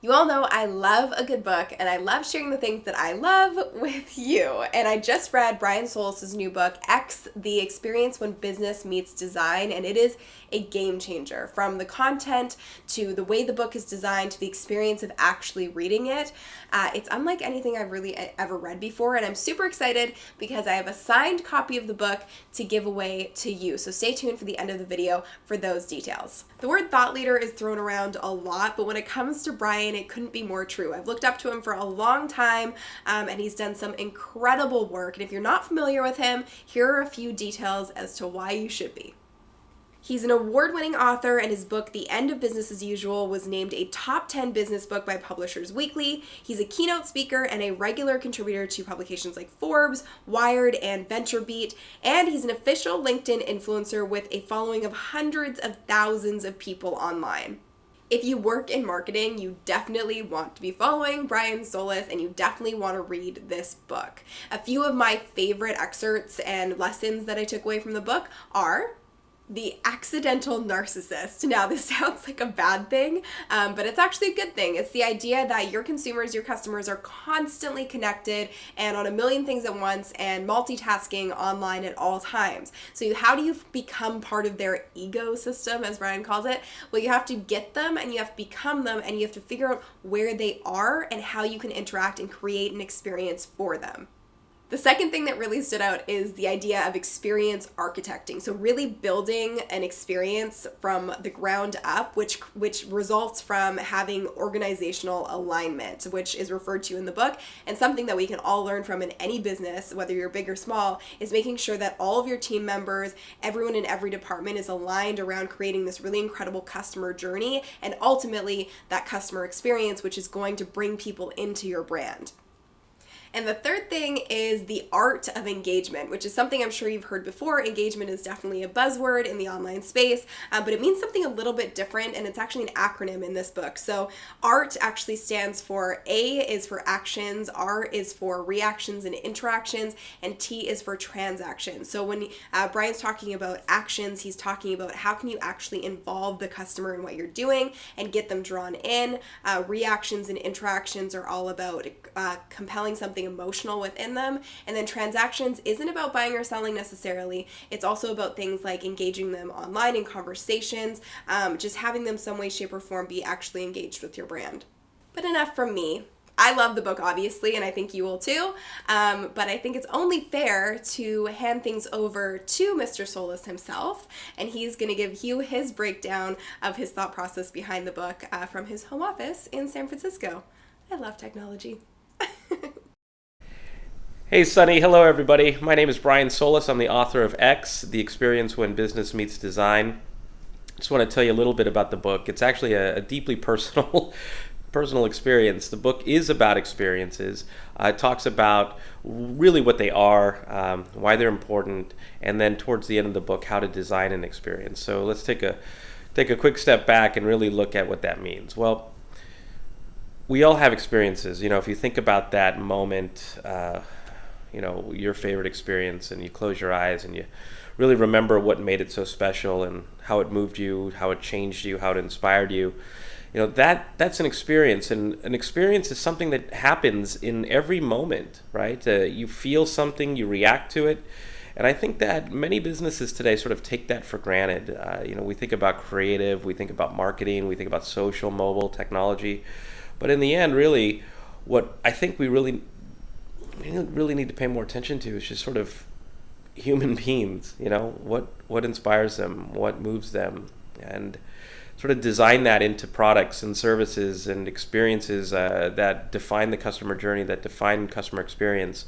You all know I love a good book, and I love sharing the things that I love with you. And I just read Brian Solis' new book, The Experience When Business Meets Design, and it is a game changer. From the content to the way the book is designed to the experience of actually reading it. It's unlike anything I've really ever read before, and I'm super excited because I have a signed copy of the book to give away to you. So stay tuned for the end of the video for those details. The word thought leader is thrown around a lot, but when it comes to Brian, it couldn't be more true. I've looked up to him for a long time, and he's done some incredible work. And if you're not familiar with him, here are a few details as to why you should be. He's an award-winning author, and his book, The End of Business as Usual, was named a top 10 business book by Publishers Weekly. He's a keynote speaker and a regular contributor to publications like Forbes, Wired, and VentureBeat, and he's an official LinkedIn influencer with a following of hundreds of thousands of people online. If you work in marketing, you definitely want to be following Brian Solis, and you definitely want to read this book. A few of my favorite excerpts and lessons that I took away from the book are the Accidental Narcissist. Now, this sounds like a bad thing, but it's actually a good thing. It's the idea that your consumers, your customers are constantly connected and on a million things at once and multitasking online at all times. So how do you become part of their ecosystem, as Brian calls it? Well, you have to get them and you have to become them, and you have to figure out where they are and how you can interact and create an experience for them. The second thing that really stood out is the idea of experience architecting. So really building an experience from the ground up, which results from having organizational alignment, which is referred to in the book. And something that we can all learn from in any business, whether you're big or small, is making sure that all of your team members, everyone in every department is aligned around creating this really incredible customer journey and ultimately that customer experience, which is going to bring people into your brand. And the third thing is the art of engagement, which is something I'm sure you've heard before. Engagement is definitely a buzzword in the online space, but it means something a little bit different, and it's actually an acronym in this book. So ART actually stands for A is for actions, R is for reactions and interactions, and T is for transactions. So when Brian's talking about actions, he's talking about how can you actually involve the customer in what you're doing and get them drawn in. Reactions and interactions are all about compelling something emotional within them. And then transactions isn't about buying or selling necessarily. It's also about things like engaging them online in conversations, just having them some way, shape, or form be actually engaged with your brand. But enough from me. I love the book, obviously, and I think you will too. But I think it's only fair to hand things over to Mr. Solis himself, and he's going to give you his breakdown of his thought process behind the book from his home office in San Francisco. I love technology. Hey Sunny, hello everybody. My name is Brian Solis. I'm the author of The Experience When Business Meets Design. Just want to tell you a little bit about the book. It's actually a deeply personal experience. The book is about experiences. It talks about really what they are, why they're important, and then towards the end of the book, how to design an experience. So let's take a quick step back and really look at what that means. Well, we all have experiences. You know, if you think about that moment, your favorite experience, and you close your eyes and you really remember what made it so special and how it moved you, how it changed you, how it inspired you. That's an experience, and an experience is something that happens in every moment, right? You feel something, you react to it, and I think that many businesses today sort of take that for granted. We think about creative, we think about marketing, we think about social, mobile, technology, but in the end, really, what I think we really need to pay more attention to is just sort of human beings, what inspires them, what moves them, and sort of design that into products and services and experiences that define the customer journey, that define customer experience.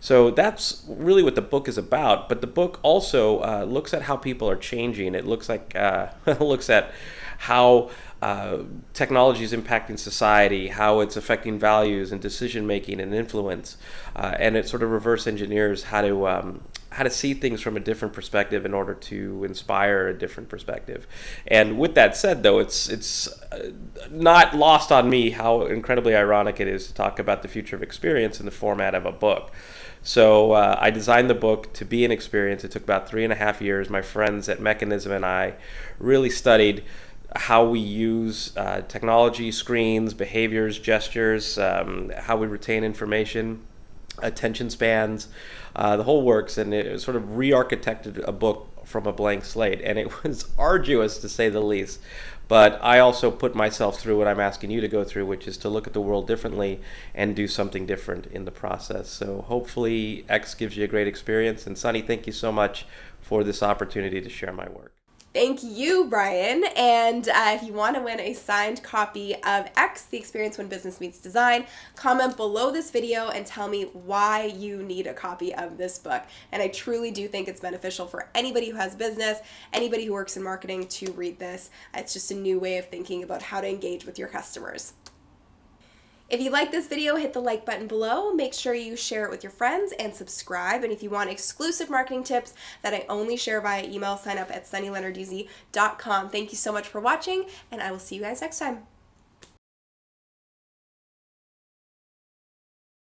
So that's really what the book is about. But the book also looks at how people are changing. It looks at how technology is impacting society, how it's affecting values and decision making and influence, and it sort of reverse engineers how to see things from a different perspective in order to inspire a different perspective. And with that said, though, it's not lost on me how incredibly ironic it is to talk about the future of experience in the format of a book. So I designed the book to be an experience. It took about 3.5 years. My friends at Mechanism and I really studied how we use technology, screens, behaviors, gestures, how we retain information, attention spans, the whole works, and it sort of re-architected a book from a blank slate, and it was arduous to say the least. But I also put myself through what I'm asking you to go through, which is to look at the world differently and do something different in the process. So hopefully X gives you a great experience. And Sunny, thank you so much for this opportunity to share my work. Thank you, Brian. And if you want to win a signed copy of X, The Experience When Business Meets Design, comment below this video and tell me why you need a copy of this book. And I truly do think it's beneficial for anybody who has business, anybody who works in marketing to read this. It's just a new way of thinking about how to engage with your customers. If you like this video, hit the like button below. Make sure you share it with your friends and subscribe. And if you want exclusive marketing tips that I only share via email, sign up at sunnyleonarduz.com. Thank you so much for watching, and I will see you guys next time.